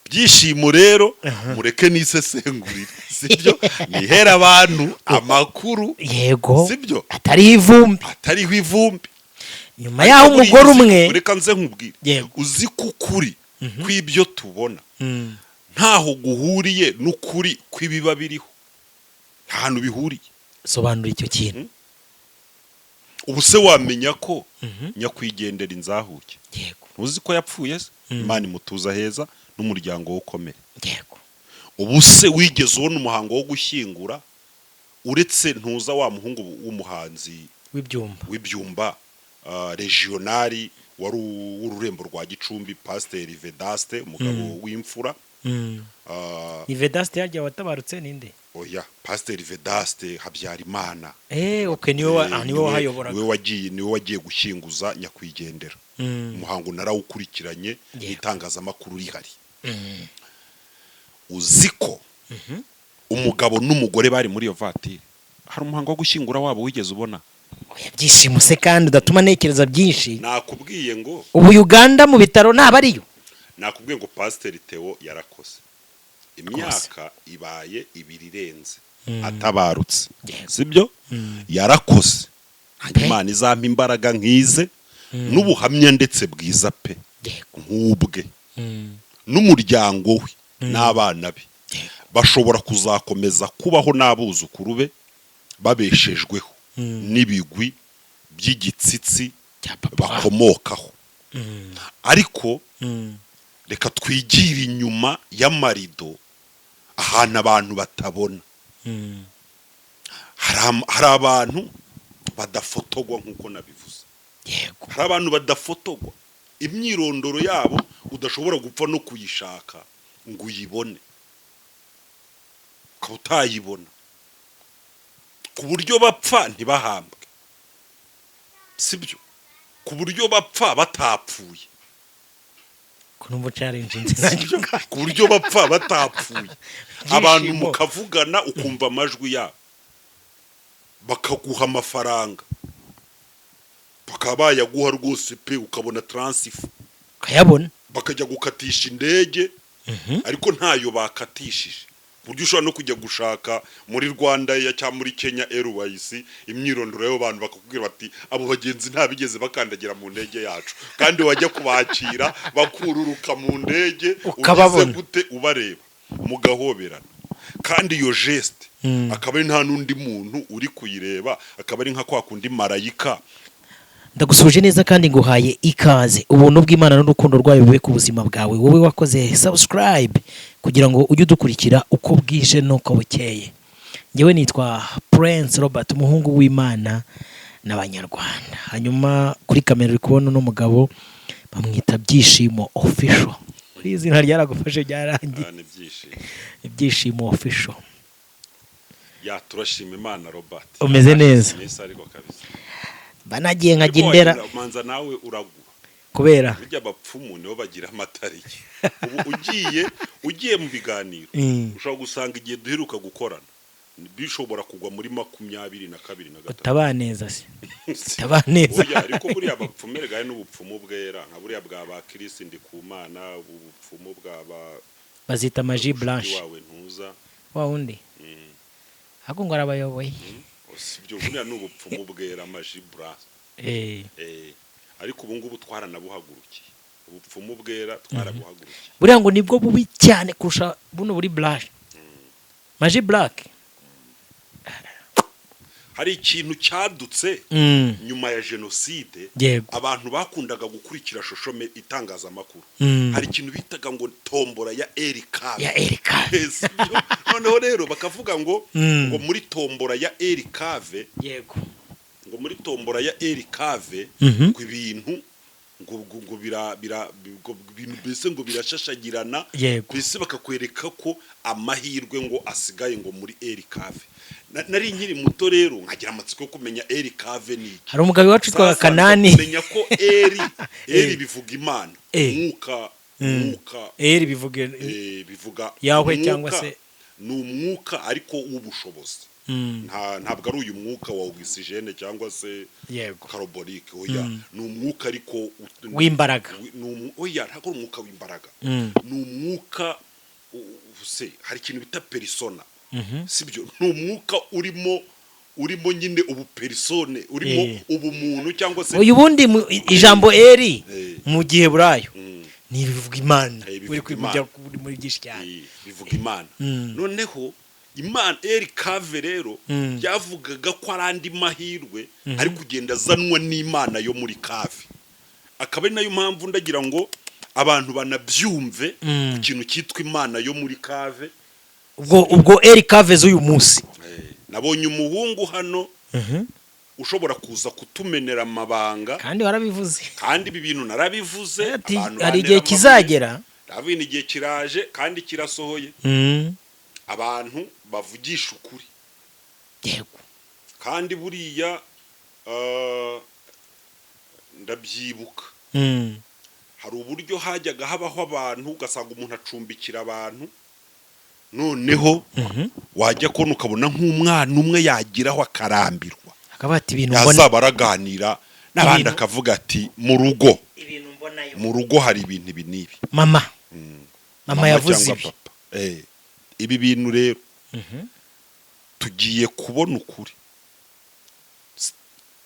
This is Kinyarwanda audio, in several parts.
byishimo rero mureke nisesengurire sibyo nihera abantu amakuru yego sibyo atariho ivumbi nyuma yaho umugore umwe reka nze nkubwire uzi kukuri kw'ibyo tubona ntaho guhuriye n'ukuri kw'ibiba biriho nta hantu bihuriye sobanura icyo kintu ubu se wamenya ko nyakwigendera inzahuke yego uzi ko yapfuye se Imana imutuza heza n'umuryango wo ukomeye yego ubu se wigeze ubona umuhango wo gushyingura uretse ntuza wa muhungu w'umuhanzi w'ibyumba regionali wari ururembo rwa Gicumbi Pasteur Vedaste umugabo w'imfura Vedaste yagiye watabarutse ninde oya Pasteur Vedaste Habyarimana okay niwe wahayoboraga niwe wagiye gushyinguza nyakwigendera umuhango narawukurikiranye n'itangazamakuru rihari uziko umugabo n'umugore bari muri iyo vatire hari umuhango wo gushyingura wabo wigeze ubona oya byishimo se kandi udatuma nekereza byinshi nakubwiye ngo ubu Uganda mu bitaro ntabariyo nakubwiye ngo Pasteur Theo yarakoze imyaka ibaye 2 irenze atabarutse sibyo yarakoze Imana izampa imbaraga nkize n'ubuhamya ndetse bwiza pe nk'ubwe n'umuryango we n'abana be bashobora kuzakomeza kubaho n'abuzukuru be babeshejweho n'ibigwi by'igitsitsi bakomokaho ariko reka twigire inyuma y'amarido ahantu abantu batabona hari abantu badafotogwa nk'uko nabivuze hari abantu badafotogwa imyirondoro yabo udashobora gupfa no kuyishaka ngo uyibone ukaba utayibona ku buryo bapfa ntibahambwe sibyo ku buryo bapfa batapfuye ku buryo bapfa batapfuye abantu mukavugana ukumva amajwi yabo bakaguha amafaranga bakaba bayaguha rwose pe ukabona transifu ukayabona bakajya gukatisha indege ariko ntayo bakatishije buryo ushobora no kujya gushaka muri Rwanda ya cyangwa muri Kenya Airways imyirondoro y'abantu bakakubwira bati abo bagenzi ntabigeze bakandagira mu ndege yacu kandi wajya kubakira bakururuka mu ndege ugize gute ubareba mugahoberana kandi iyo geste akaba ari nta nundi muntu uri kuyireba akaba ari nka kwa kundi marayika. Ndagusuje neza kandi nguhaye ikaze ubuntu bw'Imana n'urukundo rwayo bibe ku buzima bwawe wowe wakoze subscribe kugira ngo ujye udukurikira uko bwije nuko bukeye. Ngewe nitwa Prince Robert umuhungu w'Imana n'abanyarwanda. Hanyuma kuri kamera uri kubona no mugabo bamwita Byishimo Official. Kuri izina ryaragufashe byarangiye. Byishimo Official. Ya turashima Imana Robert. Umeze neza. Banagiye nkagendera manza nawe uragura kubera bijya bapfumu nibo bagira amatariki ubu ugiye mu biganiro ushobora gusanga igihe duheruka gukorana bishobora kugwa muri 22 na 23 tabaneza se tabaneza oya ariko buriya bapfumere gaye n'ubupfumu bwera nka buriya bwa ba Kristo ndi ku Mana ubupfumu bwa bazita magie blanche wawe ntuza wa undi hako ngo arabayoboye sibyo buriya n'ubupfumu bwera magie blanche ariko ubu ngubu twaranabuhagurukiye ubupfumu bwera twarabuhagurukiye buriya ngo nibwo bubi cyane kurusha buno buri blanche magie black. Hari ikintu cyadutse nyuma ya genocide abantu bakundaga gukurikira shoshome itangazamakuru hari ikintu bitaga ngo tombora ya Erikave noneho rero bakavuga ngo muri tombora ya Erikave yego ngo muri tombora ya Erikave ku ibintu ngo bise ngo birashashagirana bise bakakwereka ko amahirwe ngo asigaye ngo muri Erikave. Nari nkiri muto rero nkagira amatsiko yo kumenya Erikave ni iki. Hari umugabo wacu twa Kanani menya ko eri bivuga Imana mwuka bivuga bivuga yawe cyangwa se n'umwuka ariko w'ubushobozi ntabwo ari uyu mwuka wa oxygene cyangwa se yego carbonique oya ni umwuka ariko w'imbaraga oya ntabwo ari umwuka w'imbaraga ni umwuka se hari ikintu bita persona sibyo ni umwuka urimo nyine ubu persone urimo ubumuntu cyangwa se uyu bundi ijambo eri mu gihe burayo ni bivuga imana uri kujya muri byinshi cyane bivuga imana noneho imana eri kave rero byavugaga ko ari andi mahirwe ari kugenda azanwa n'imana yo muri kave akaba ari nayo mpamvu ndagira ngo abantu banabyumve ku kintu cyitwa imana yo muri kave ubwo eri kave z'uyu munsi nabonye umuhungu hano ushobora kuza kutumenera amabanga kandi warabivuze kandi ibi bintu narabivuze hari igihe kizagera ndabona igihe kiraje kandi kirasohoye abantu bavugisha ukuri yego kandi buriya ndabyibuka hari uburyo hajyaga habaho abantu ugasanga umuntu acumbikira abantu noneho wajya kubona ukabona nk'umwana umwe yagiraho akarambirwa akaba ati ibintu yazaba araganira n'abandi akavuga ati mu rugo hari ibintu ibi n'ibi mama yavuze ibi ibi bintu rero tugiye kubona ukuri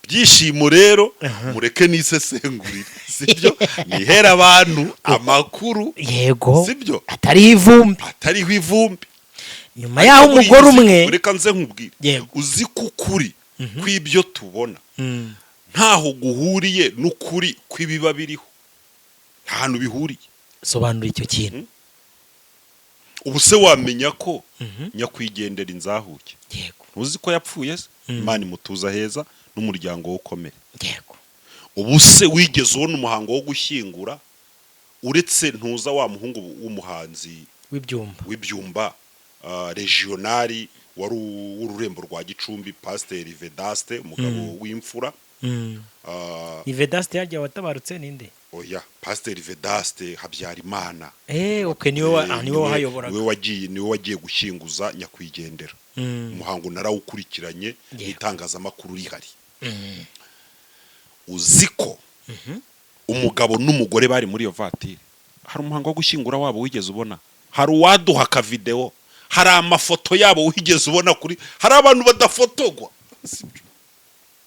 byishimo rero mureke n'isesengurire sibyo nihera abantu amakuru yego sibyo atariho ivumbi nyuma yaho umugore umwe reka nze nkubwire uzi ko ukuri kw'ibyo tubona ntaho guhuriye n'ukuri kw'ibiba biriho nta hantu bihuriye sobanura icyo kintu ubu se wamenya ko nyakwigendera inzahuke yego ntuzi ko yapfuye se imana imutuza heza n'umuryango wo ukomeye yego ubu se wigeze ubona umuhango wo gushyingura uretse ntuza wa muhungu w'umuhanzi w'ibyumba regionali wari w'ururembo rwa Gicumbi Pasiteri Vedaste umugabo w'imfura Vedaste yagiye watabarutse ninde oya Pasiteri Vedaste Habyarimana niwe wahayoboraga niwe wagiye gushyinguza nyakwigendera umuhango narawukurikiranye itangazamakuru rihari uziko umugabo n'umugore bari muri iyo vatiri hari umuhango wo gushyingura wabo wigeze ubona hari uwaduha ka video hari amafoto yabo wigeze ubona kuri hari abantu badafotogwa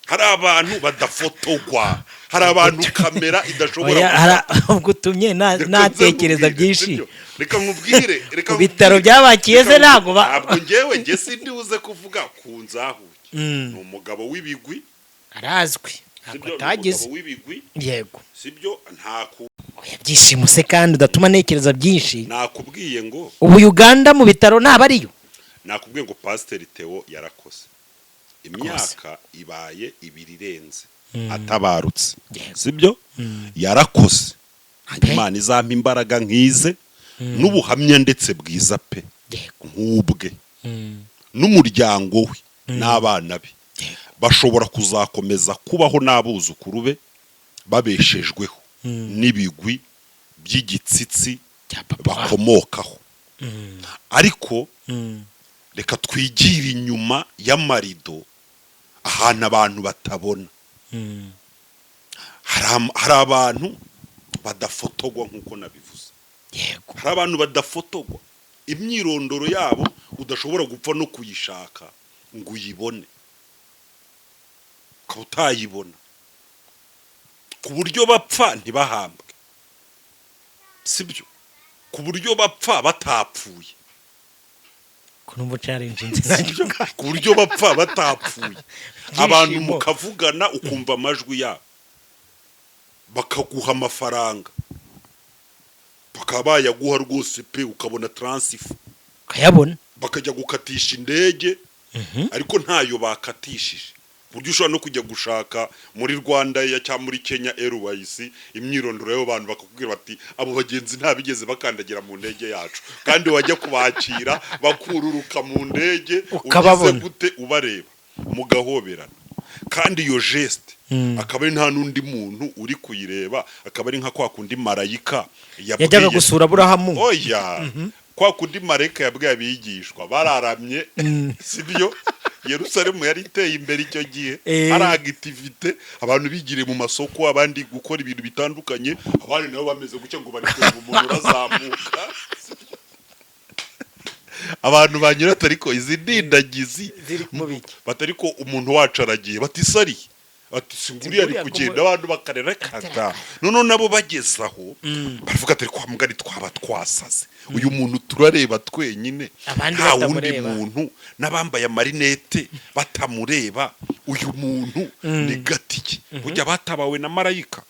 hari abantu badafotogwa hari abantu kamera idashobora gutumye natekereza byinshi reka nkubwire reka bitaro byabakiye se ntabwo ngewe sindi uze kuvuga ku nzahuke ni umugabo w'ibigwi arazwi ntabwo atagize yego sibyo nta byishimo se kandi udatuma ntekereza byinshi nakubwiye ngo ubu Uganda mu bitaro ntabariyo nakubwiye ngo Pasiteri Theo yarakoze imyaka ibaye 2 irenze atabarutse sibyo yarakoze Imana izampa imbaraga nkize n'ubuhamya ndetse bwiza pe nk'ubwe n'umuryango we n'abana be bashobora kuzakomeza kubaho n'abuzukuru be babeshejweho n'ibigwi by'igitsitsi bakomokaho ariko reka twigire inyuma y'amarido ahantu abantu batabona hari abantu badafotogwa nk'uko nabivuze hari abantu badafotogwa imyirondoro yabo udashobora gupfa no kuyishaka ngo uyibone ukaba utayibona ku buryo bapfa ntibahambwe sibyo ku buryo bapfa batapfuye ku buryo bapfa batapfuye abantu mukavugana ukumva amajwi yabo bakaguha amafaranga bakaba bayaguha rwose pe ukabona transifu ukayabona bakajya gukatisha indege ariko ntayo bakatishije buryo ushobora no kujya gushaka muri Rwanda cyangwa muri Kenya Airways imyirondoro y'abantu bakakubwira bati abo bagenzi ntabigeze bakandagera mu ndege yacu kandi wajya kubakira bakururuka mu ndege ugize gute ubareba mugahoberana kandi iyo geste akaba ari nta nundi muntu uri kuyireba akaba ari nka kwa kundi marayika yajyaga gusura Aburahamu oya kwa kundi marayika yabwiye abigishwa bararamye sibyo Yerusalemu yari iteye imbere icyo gihe Eh. hari agitivite abantu bigiriye mu masoko abandi gukora ibintu bitandukanye abandi nabo bameze gutya ngo bari kureba umuntu urazamuka abantu banyura ariko izi ndindagizi ziri mu biki batariko umuntu wacu aragiye batisari ati singuriya ari kugenda abantu bakarera kata none nabo bagezaho baravuga ati kwa mugari twaba twasaze uyu muntu turareba twenyine Abandi nta wundi batamureba. muntu n'abambaye amarinete batamureba uyu muntu ni gatiki burya batabawe na marayika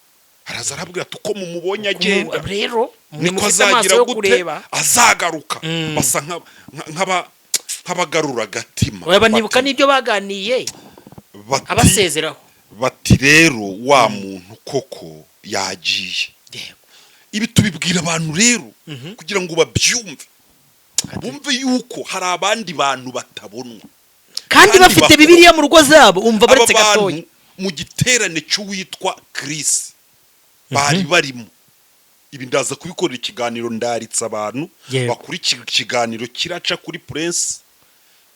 araza arabwira ati uko mumubonye agenda rero niko azagira gute azagaruka basa nk'abagarura agatima uraba nibuka n'ibyo baganiye abasezeraho bati rero wa muntu koko yagiye ibi tubibwira abantu rero kugira ngo babyumve bumve yuko hari abandi bantu batabonwa kandi bafite bibiliya mu rugo zabo umva baretse gatoya mu giterane cy'uwitwa Chris bari barimo ibi ndaza kubikorera ikiganiro ndaritse abantu bakurikira ikiganiro kiraca kuri Prince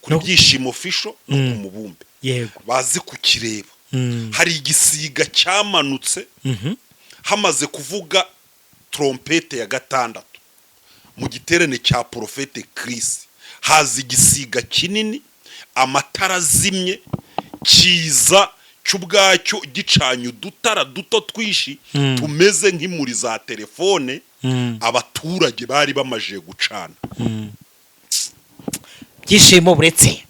kuri Byishimo Official no ku Mubumbe yego bazi kukireba hari igisiga cyamanutse hamaze kuvuga trompete ya gatandatu mu giterane cya Profete Chris hazi igisiga kinini amatara azimye kiza cy'ubwacyo gicanye udutara duto twishi tumeze nk'imuri za telefone abaturage bari bamaje gucana Byishimo buretse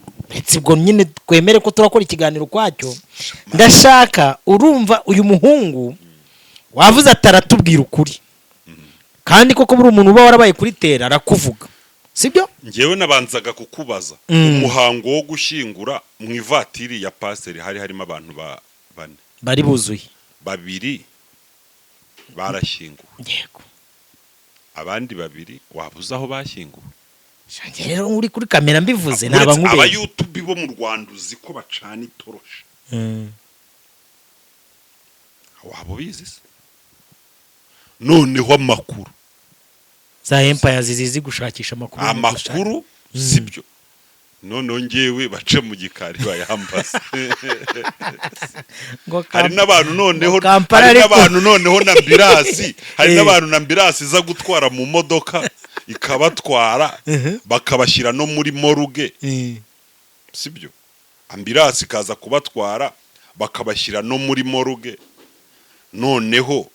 ubwo nyine twemere ko turakora ikiganiro kwacyo ndashaka urumva uyu muhungu wavuze ataratubwira ukuri kandi koko buri umuntu uba warabaye kuri tera arakuvuga sibyo ngewe nabanzaga kukubaza umuhango wo gushyingura mu ivatiri ya paseri hari harimo abantu bane bari buzuye babiri barashyinguwe yego abandi babiri wabuze aho bashyinguwe rero uri kuri kamera mbivuze naba nkubeye aba YouTube bo mu Rwanda uzi ko bacana itoroshi waba ubizi se noneho amakuru za empire zizi gushakisha amakuru sibyo noneho ngewe bace mu gikari bayambaza hari n'abantu noneho na ambirasi hari n'abantu na ambirasi iza gutwara mu modoka ikabatwara bakabashyira no muri moruge sibyo ambirasi kaza kubatwara bakabashyira no muri moruge noneho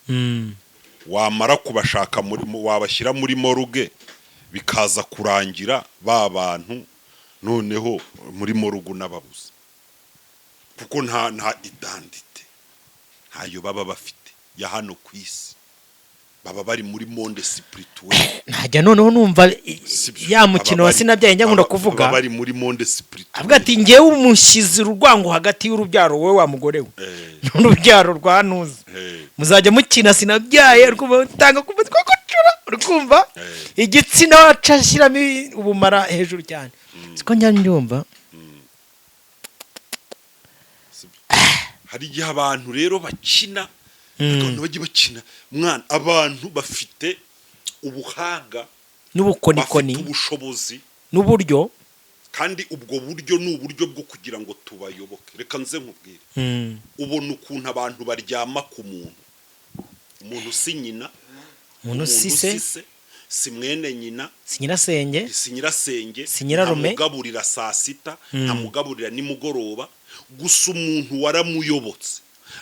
wamara kubashaka wabashyira muri moruge bikaza kurangira ba bantu noneho muri morugu n'ababuze kuko nta identite ntayo baba bafite ya hano ku isi baba bari muri monde spirituel ntajya noneho numva ya mukino wa sinabyaye njya nkunda kuvuga baba bari muri monde spirituel avuga ati ngewe umushyize urwango hagati y'urubyaro wowe wa mugore we n'urubyaro rwa nuza muzajya mukina sinabyaye rw'utanga ku mutwe gucura urkumva igitsina wacashyiramo ubumara hejuru cyane siko njya ndumva hari igihe abantu rero bakina abantu bagiye bakina mwana abantu bafite ubuhanga n'ubukonikoni bafite ubushobozi n'uburyo kandi ubwo buryo ni uburyo bwo kugira ngo tubayoboke reka nze nkubwire ubona ukuntu abantu baryama ku umuntu si nyina umuntu si se si mwene nyina si nyirasenge si nyirasenge si nyirarume ntamugaburira saa sita ntamugaburira nimugoroba gusa umuntu waramuyobotse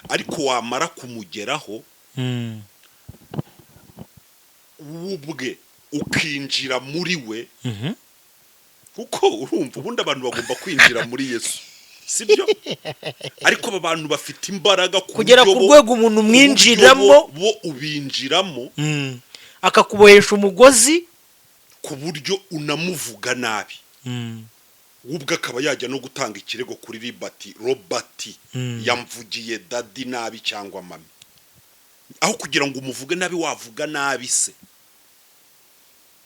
ariko wamara kumugeraho ubwe ukinjira muri we kuko urumva ubundi abantu bagomba kwinjira muri Yesu sibyo ariko aba bantu bafite imbaraga kugera ku rwego umuntu mwinjiramo bo ubinjiramo akakubohesha umugozi ku buryo unamuvuga nabi ubwo akaba yajya no gutanga ikirego kuri Liberty Robert yamvugiye dadi nabi cyangwa mami aho kugira ngo umuvuge nabi wavuga nabi se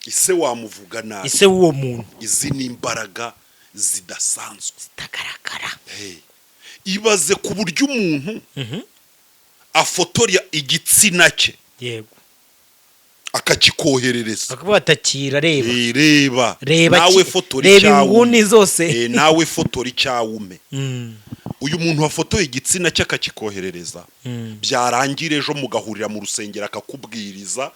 ise wamuvuga nabi ise w'uwo muntu izi ni imbaraga zidasanzwe zitagaragara ibaze ku buryo umuntu afotora igitsina cye yego akakikoherereza akavuga atakira reba nawe fotora reba inguni zose nawe fotora icyawume uyu muntu wafotoye igitsina cye akakikoherereza byarangira ejo mugahurira mu rusengero akakubwiriza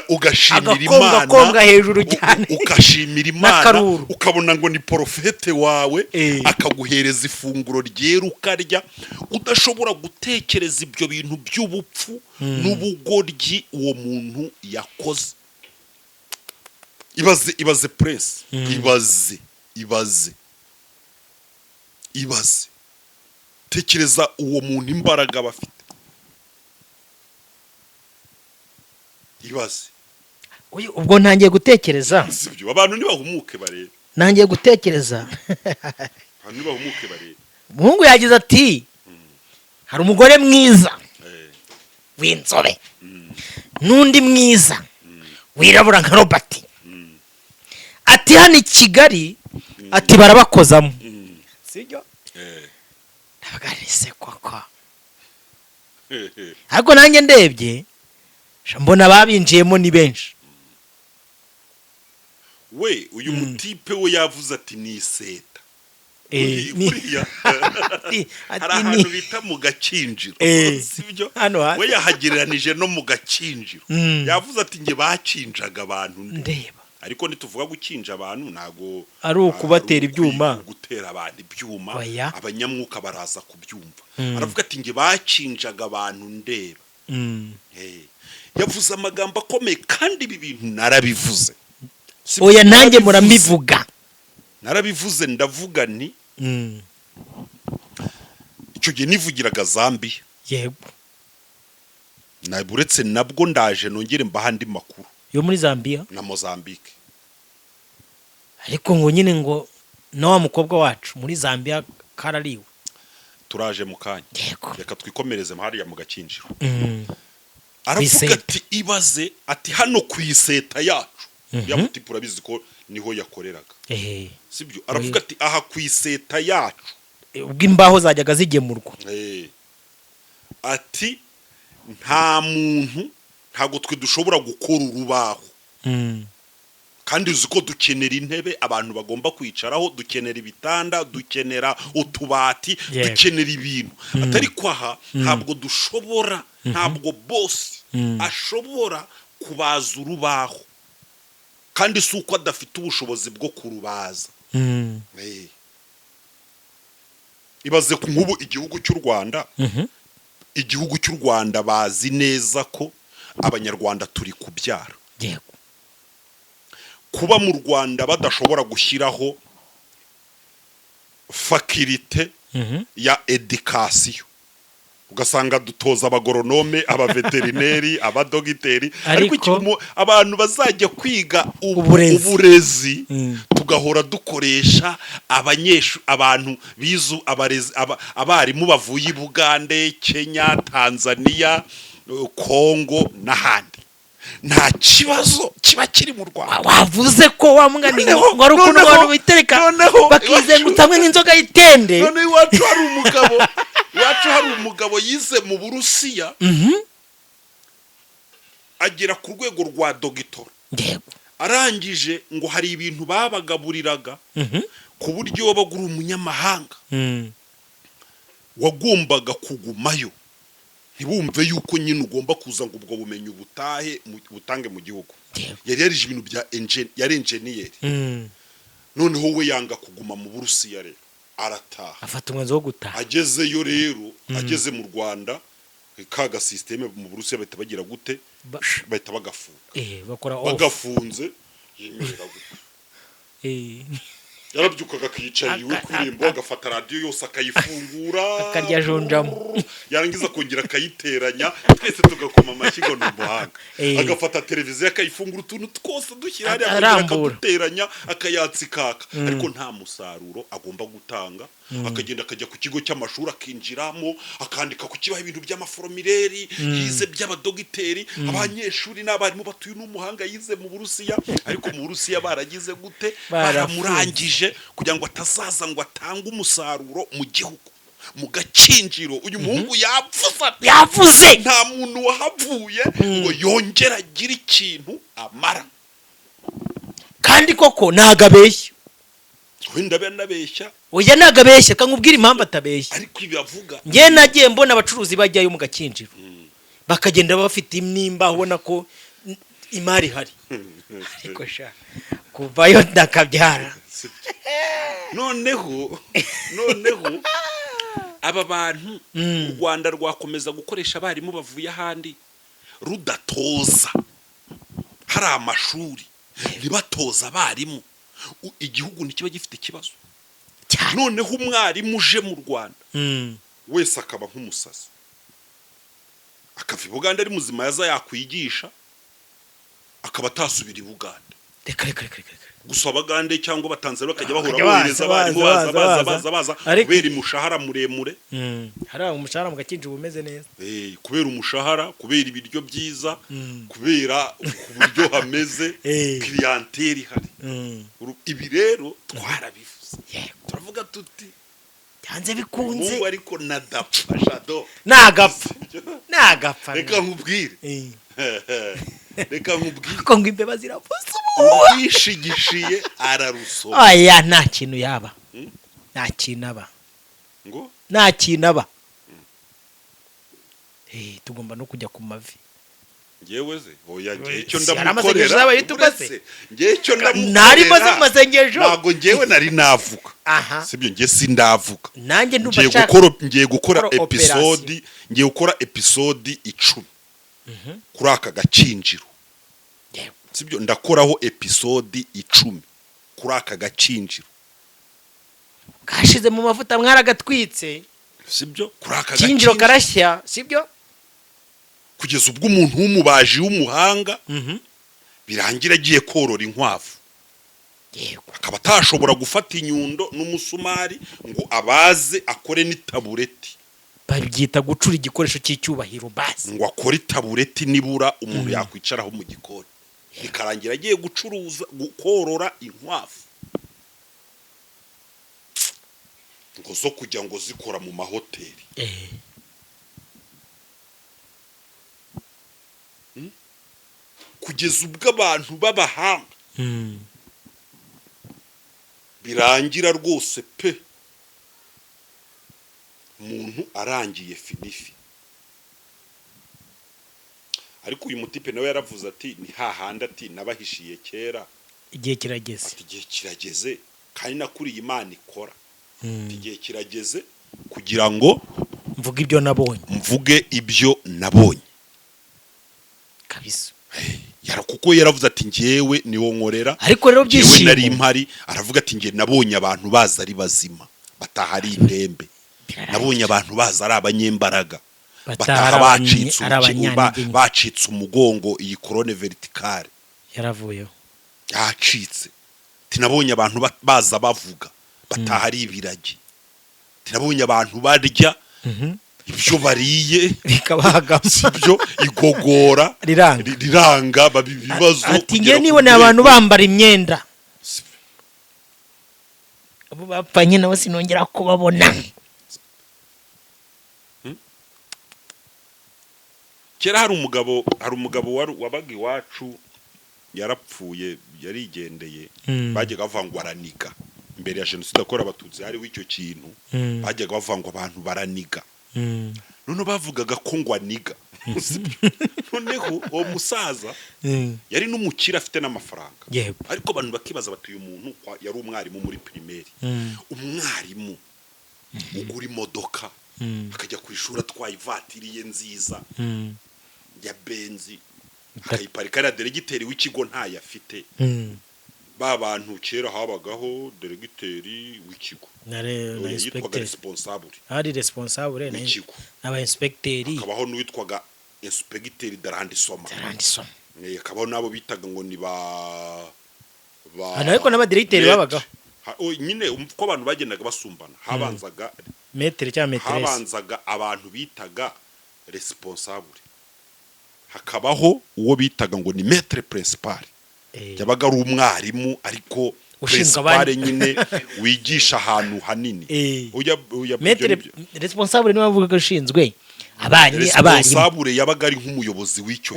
ugashimira Imana hejuru cyane ukashimira Imana ukabona ngo ni porofete wawe akaguhereza ifunguro ryera ukarya udashobora gutekereza ibyo bintu by'ubupfu n'ubugoryi uwo muntu yakoze. Ibaze Prince, ibaze tekereza uwo muntu imbaraga bafite. Ibaze ubwo ntangiye gutekereza sibyo abantu ntibahumuke barebe nangiye gutekereza abantu ntibahumuke barebe. Umuhungu yagize ati hari umugore mwiza w'inzobe n'undi mwiza wirabura nka Robert ati hano i Kigali ati barabakozamo sibyo ndabaganise koko ariko nanjye ndebye mbona babinjiyemo ni benshi. We uyu mutipe we yavuze ati ni iseta hari ahantu bita mu Gakinjiro sibyo we yahagereranije no mu Gakinjiro yavuze ati nge bakinjaga abantu ndeba ariko nituvuga gukinja abantu nago ari ukubatera ibyuma gutera abantu ibyuma abanyamwuka baraza kubyumva aravuga ati nge bakinjaga abantu ndeba yavuze amagambo akomeye kandi ibi bintu narabivuze oya nanjye muramivuga narabivuze ndavuga ni icyo gihe nivugiraga Zambia yego naburetse nabwo ndaje nongere mbahandi makuru yo muri Zambia na Mozambique ariko ngo nyine ngo na wa mukobwa wacu muri Zambia karariwe turaje mu kanya reka twikomereze hariya mu Gakinjiro aravuga ati ibaze ati hano ku iseta yacu ya mutipe urabizi ko niho yakoreraga sibyo aravuga ati aha ku iseta yacu ubwo imbaho zajyaga zigemurwa ati nta muntu ntago twe dushobora gukora urubaho kandi uzi ko dukenera intebe abantu bagomba kwicaraho dukenera ibitanda dukenera utubati dukenera ibintu atari kwaha ntabwo dushobora ntabwo boss ashobora kubaza urubaho kandi si uko adafite ubushobozi bwo kurubaza. Ibaze ku nk'ubu igihugu cy'u Rwanda bazi neza ko abanyarwanda turi kubyara kuba mu Rwanda badashobora gushyiraho fakirite ya education ugasanga dutoza abagoronome abaveterineri abadogiteri ariko abantu bazajya kwiga uburezi tugahora dukoresha abantu bizu abarimu bavuye i Bugande Kenya Tanzania Kongo n'ahandi nta kibazo kiba kiri mu Rwanda. Wavuze ko wamugani ngo ari ukuntu abantu bitereka bakizengutsa hamwe n'inzoga y'itende. None iwacu hari umugabo yize mu Burusiya agera ku rwego rwa dogitora arangije ngo hari ibintu babagaburiraga ku buryo bagura umunyamahanga wagombaga kugumayo ntibumve yuko nyine ugomba kuza ngo ubwo bumenyi butange mu gihugu. Yari yarije ibintu bya yari engineer noneho we yanga kuguma mu Burusiya rero arataha afata umwanzuro wo gutaha. Agezeyo rero ageze mu Rwanda kaga systeme mu Burusiya bahita bagira gute bahita bagafunga bagafunze yemerera gute yarabyukaga akicara iwe kurimbo agafata radio yose akayifungura akarya jonjamo yarangiza kongera akayiteranya twese tugakoma amashyigo n'umuhanga agafata televiziyo akayifungura utuntu twose dushyira hariya akaduteranya akayatsikaka ariko nta musaruro agomba gutanga akagenda akajya ku kigo cy'amashuri akinjiramo akandika ku kibaho ibintu by'amaforomireri yize by'abadogiteri abanyeshuri n'abarimu batuye n'umuhanga yize mu Burusiya ariko mu Burusiya baragize gute baramurangije kugira ngo atazaza ngo atange umusaruro mu gihugu mu Gakinjiro uyu muhungu yavuze nta muntu wahavuye ngo yongera agira ikintu amara kandi koko nagabeshya wenda benabeshya oya nagabeshya kankubwira impamvu atabeshya ariko ibivuga ngiye nagiye mbona abacuruzi bajyayo mu Gakinjiro bakagenda bafite imnimba ubona ko imari hari ariko sha kuvayo ndakabyara noneho aba bantu u Rwanda rwakomeza gukoresha abarimu bavuye ahandi rudatoza hari amashuri ntibatoza abarimu igihugu ntikiba gifite ikibazo noneho umwarimu uje mu Rwanda wese akaba nk'umusazi akava i Buganda ari muzima yaza yakwigisha akaba atasubira i Buganda reka gusa Abagande cyangwa Batanzania bakajya bahura bohereza abarimu baza kubera umushahara muremure hari umushahara mu Gakinjiro umeze neza kubera umushahara kubera ibiryo byiza kubera uburyo hameze clientele hari ibi rero twarabivuze turavuga tuti byanze bikunze ariko nadapfa shado nagapfa reka nkubwire ko ngo imbeba ziravuze ubwishigishiye ararusoma oya nta kintu yaba nta kintu aba ngo nta kintu aba tugomba no kujya ku mavi ngewe ze oya ngiye icyo ndamukorera ngiye icyo ndamukorera ntari maze mu masengesho ntabwo ngewe nari navuga sibyo ngiye sindavuga nanjye ngiye gukora episode ngiye gukora episode 10 kuri aka Gakinjiro sibyo ndakoraho episode 10 kuri aka Gakinjiro kashize mu mavuta mwaragatwitse sibyo kuri aka Gakinjiro karashya sibyo kugeza ubwo umuntu w'umubaji w'umuhanga birangira agiye korora inkwavu akaba atashobora gufata inyundo n'umusumari ngo abaze akore n'itabureti babyita gucura igikoresho cy'icyubahiro basi ngo akore itabureti nibura umuntu yakwicaraho mu gikoni bikarangira agiye korora inkwavu ngo zo kujya ngo zikora mu mahoteli kugeza ubwo abantu b'abahanga birangira rwose pe umuntu arangiye finifi ariko uyu mutipe nawe yaravuze ati ni hahandi ati nabahishiye kera igihe kirageze igihe kirageze kandi nakuriye Imana ikora igihe kirageze kugira ngo mvuge ibyo nabonye kabisa kuko yaravuze ati ngewe niwo nkorera ariko rero byishimo nari impari aravuga ati nge nabonye abantu baza ari bazima batahari indembe nabonye abantu baza ari abanyembaraga bataha bacitse umugongo iyi corone verticale yaravuyeho yacitse tinabonye abantu baza bavuga batahari ibiragi tinabonye abantu barya ibyo bariye bikabagama sibyo igogora riranga babibazo ati nge nibone abantu bambara imyenda abo bapanye nabo sinongera kubabona kera hari umugabo wabaga iwacu yarapfuye yarigendeye bajyaga bavangwa araniga imbere ya jenoside yakorewe abatutsi hariho icyo kintu bajyaga bavangwa abantu baraniga none bavugaga ko ngo aniga noneho uwo musaza yari n'umukire afite n'amafaranga ariko abantu bakibaza bati uyu muntu yari umwarimu muri primaire umwarimu ugura imodoka akajya ku ishuri atwaye ivatiri ye nziza ya benzi akayiparika na deregiteri w'ikigo ntayo afite ba bantu kera habagaho deregiteri w'ikigo yitwaga responsable hari responsable n'aba inspecteri akabaho n'uwitwaga inspecteur d'arrondissement akabaho nabo bitaga ngo ni ariko n'abadirecteri babagaho nyine uko abantu bagendaga basumbana habanzaga metre cyangwa metresse habanzaga abantu bitaga responsable hakabaho uwo bitaga ngo ni maître principal yabaga ari umwarimu ariko principal nyine wigisha ahantu hanini maître responsable niwe avuga ushinzwe abarimu responsable yabaga ari nk'umuyobozi w'icyo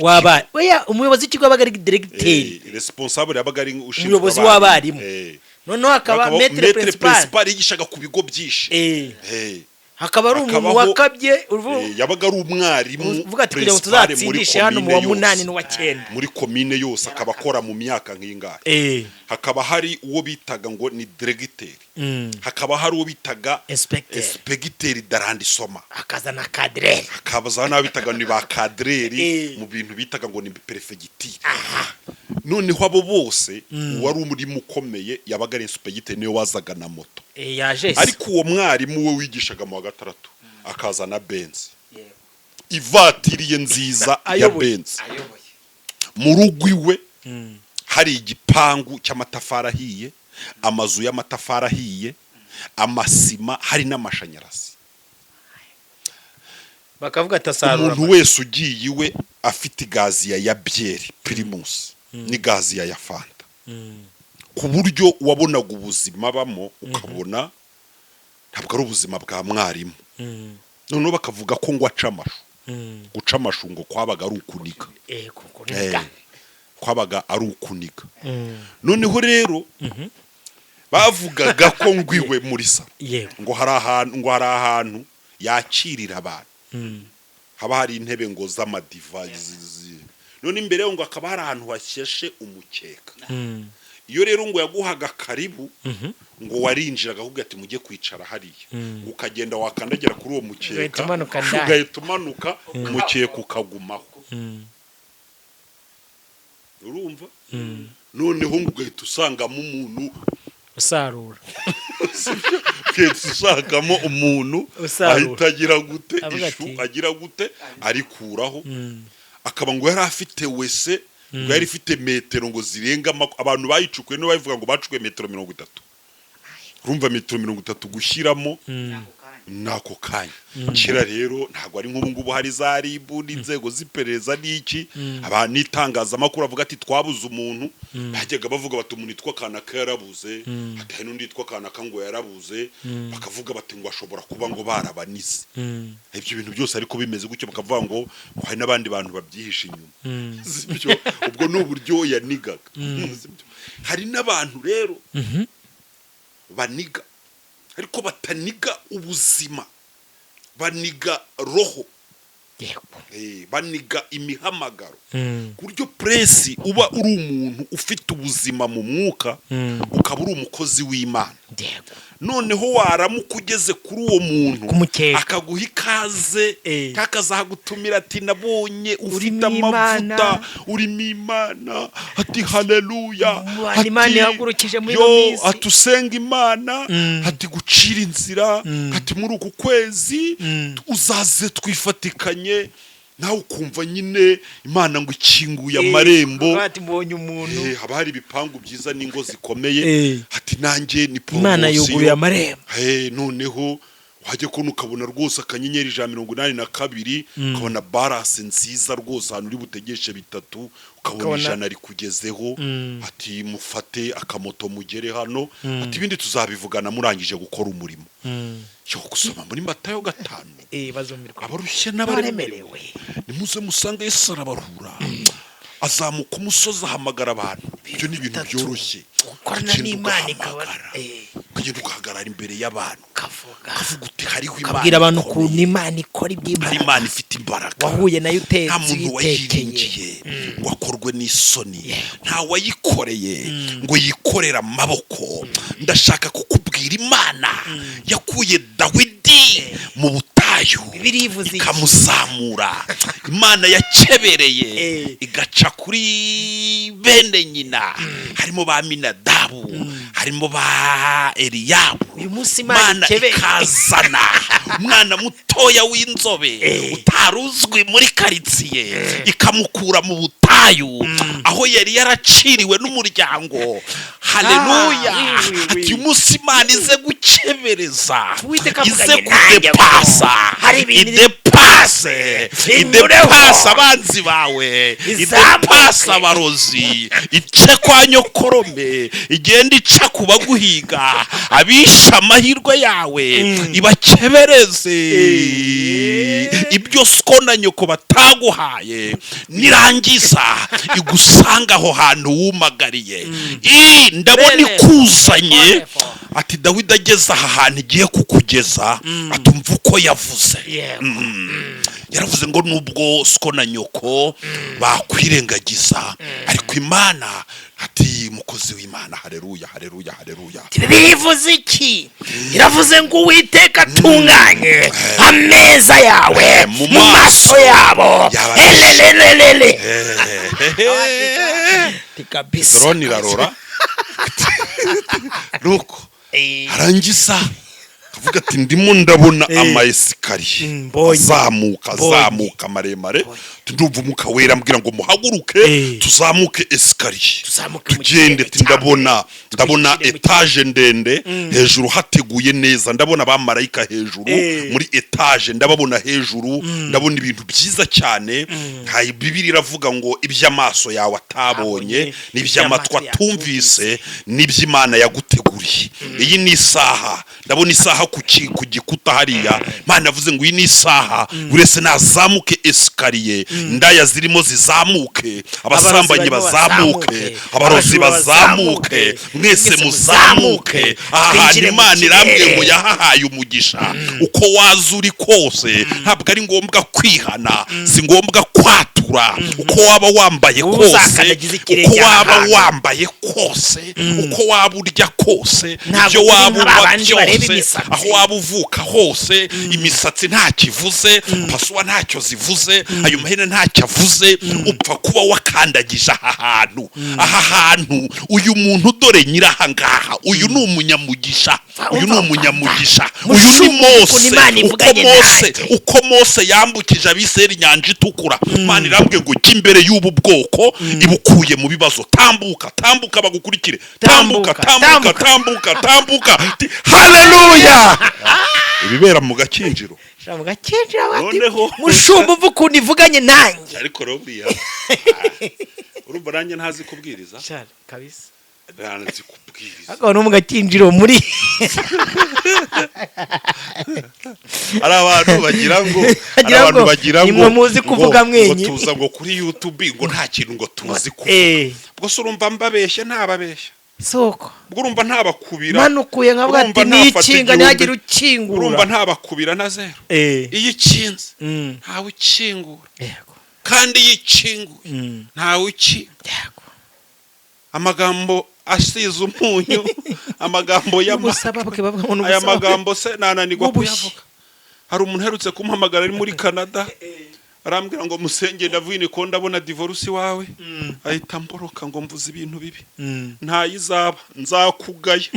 oya umuyobozi w'ikigo yabaga ari directeur responsable yabaga ari ushinzwe umuyobozi w'abarimu noneho akaba maître principal yigishaga ku bigo byinshi hakaba ari umuntu wakabye yabaga ari umwarimu uvuga ati kugira ngo tuzatsindishe hano mu wa 8 n'uwa 9 muri commune yose akaba akora mu myaka nk'ingahe hakaba hari uwo bitaga ngo ni directeur hakaba hari uwo bitaga inspecteur d'arrondissement akazana cadre akabazana bitaga ni ba cadre mu bintu bitaga ngo ni prefecture noneho abo bose wari umurimo ukomeye yabaga ari inspecteur niwe wazaga na moto ariko uwo mwarimu we wigishaga mu wa gatandatu akazana Benz ivatiriye nziza ya Benz mu rugo iwe hari igipangu cy'amatafari ahiye amazu y'amatafari ahiye amasima hari n'amashanyarazi bakavuga atasarura umuntu wese ugiye iwe afite gazi ya bière Primus ni gazi ya Fanta ku buryo wabonaga ubuzima bamo ukabona ntabwo ari ubuzima bwa mwarimu noneho bakavuga ko ngo acamashu guca amashu ngo kwabaga ari ukuniga kwabaga ari ukuniga noneho rero bavugaga ko ngwiwe muri salo ngo hari ahantu yakirira abantu haba hari intebe ngo z'amadivazi none imbere ngo akaba hari ahantu hashyeshe umukeka iyo rero ngo yaguhaga karibu ngo warinjiraga ahubwo ati mujye kwicara hariya ukagenda wakandagira kuri uwo mukeka ugahita umanuka umukeka ukagumaho urumva noneho ngo ugahita usangamo umuntu usarura usangamo umuntu ahita agira gute ishu agira gute arikuraho akaba ngo yari afite wese ngo yari ifite metero ngo zirenga abantu bayicukuye no bayivuga ngo bacukuye metero 30 urumva metero 30 gushyiramo nako kanya kira rero ntago ari nk'ubu ngubu hari za ribu n'inzego ziperereza n'iki abantu itangazamakuru avuga ati twabuze umuntu bajyaga bavuga bati umuntu itwa kanaka yarabuze ati n'undi itwa kanaka ngo yarabuze bakavuga bati ngo ashobora kuba ngo barabanize ibyo bintu byose ariko bimeze gutyo bakavuga ngo hari n'abandi bantu babyihisha inyuma sibyo ubwo n'uburyo yanigaga hari n'abantu rero baniga ariko bataniga ubuzima baniga roho baniga imihamagaro kuryo presi uba uri umuntu ufite ubuzima mu mwuka ukaba uri umukozi w'Imana noneho waramuka ugeze kuri uwo muntu akaguha ikaze kakazagutumira ati nabonye ufite amavuta urimo Imana ati haleluya Imana ihagurukije muri minsi atusenga Imana ati gucira inzira ati muri uku kwezi uzaze twifatikanye nawe ukumva nyine Imana ngo ikinguye amarembo ati mbonye umuntu haba hari ibipangu byiza n'ingo zikomeye ati nanjye ni Imana yuguye amarembo noneho wajye ko ukabona rwose akanyenyeri 182 ukabona balance nziza rwose ahantu uri butegeshe bitatu ukabona ijana ari kugezeho ati mufate akamoto mugere hano ati ibindi tuzabivugana murangije gukora umurimo cyo gusoma muri Matayo 5 bazomirwa abarushye n'abaremerewe nimuze musange Yesu arabarura azamuka umusozi ahamagara abantu ibyo ni ibintu byoroshye gukorana n'Imana kugenda ugahagarara imbere y'abantu kavuga uti hariho Imana kabwira abantu ukuntu Imana ikora iby'Imana Imana ifite imbaraga wahuye nayo utetse nta muntu wayiringiye ngo akorwe n'isoni nta wayikoreye ngo yikorera amaboko ndashaka kukubwira Imana yakuye Dawidi mu butayu ikamuzamura Imana yakebereye igaca kuri bene nyina harimo ba Minadabu harimo ba Eliyabu uyu munsi Imana ikazana umwana mutoya w'inzobe utaruzwi muri karitsiye ikamukura mu butayu aho yari yaraciriwe n'umuryango haleluya ati umunsi Imana ize gukebereza ize kudepasa idepasa idepase idepase abanzi bawe idepase abarozi ice kwa nyokorome igenda ica ku baguhiga abisha amahirwe yawe ibakebereze ibyo sko na nyoko bataguhaye nirangiza igusanga aho hantu wumagariye ndabona ikuzanye ati Dawidi ageze aha hantu igiye kukugeza atumva uko yavuze yaravuze ngo nubwo sko na nyoko bakwirengagiza ariko Imana ati mukozi w'Imana haleluya haleluya haleluya bivuze iki iravuze ngo Uwiteka atunganye ameza yawe mu maso yabo elelelele tikabisa drone irarora nuko arangiza avuga ati ndimo ndabona ama esikariye azamuka maremare ndumva umuka wera ambwira ngo muhaguruke tuzamuke esikariye tugende ndabona etage ndende hejuru hateguye neza ndabona abamarayika hejuru muri etage ndababona hejuru ndabona ibintu byiza cyane hayi Bibiri iravuga ngo iby'amaso yawe atabonye n'iby'amatwi atumvise n'iby'Imana yaguteguriye iyi ni isaha ndabona isaha ku gikuta hariya Imana yavuze ngo iyi ni isaha burese nazamuke esikariye ndaya zirimo zizamuke abasambanyi bazamuke abarozi bazamuke mwese muzamuke ahantu Imana irambye ngo yahahaye umugisha uko wazuri kose ntabwo ari ngombwa kwihana si ngombwa kwatura uko waba wambaye kose uko waba wambaye kose uko waba urya kose ibyo waba uba byose aho waba uvuka hose imisatsi nta kivuze pasuwa ntacyo zivuze ayo mahene ntacyo avuze upfa kuba wakandagije aha hantu uyu muntu dore nyirahangaha uyu ni umunyamugisha uyu ni Mose uko Mose yambukije abiseri inyanja itukura Imana irambwe ngo jya imbere y'ubu bwoko ibukuye mu bibazo tambuka bagukurikire tambuka haleluya ibibera mu gakinjiro noneho mushumba uva ukuntu ivuganye nanjye ariko robiya urumva nanjye ntazi kubwiriza kabisa ntazi kubwiriza akaba no mu gakinjiro muri ari abantu bagira ngo nimwe muzi kuvuga mwenye tuza ngo kuri YouTube ngo nta kintu ngo tuzi kuvuga ubwo se urumva mbabeshye ntababeshye soko urumva ntabakubira manukuye nkavuga ati nikinga ntihagira ukingura urumva ntabakubira na zero iyo ikinze ntawe ukingura kandi iyo ikinguye ntawe ukinga amagambo asize umunyu amagambo aya magambo se nananirwa kuyavuga hari umuntu uherutse kumuhamagara ari muri Canada arambwira ngo musenge ndavuye ko ndabona divorce wawe ahita mboroka ngo mvuze ibintu bibi ntayizaba nzakugaya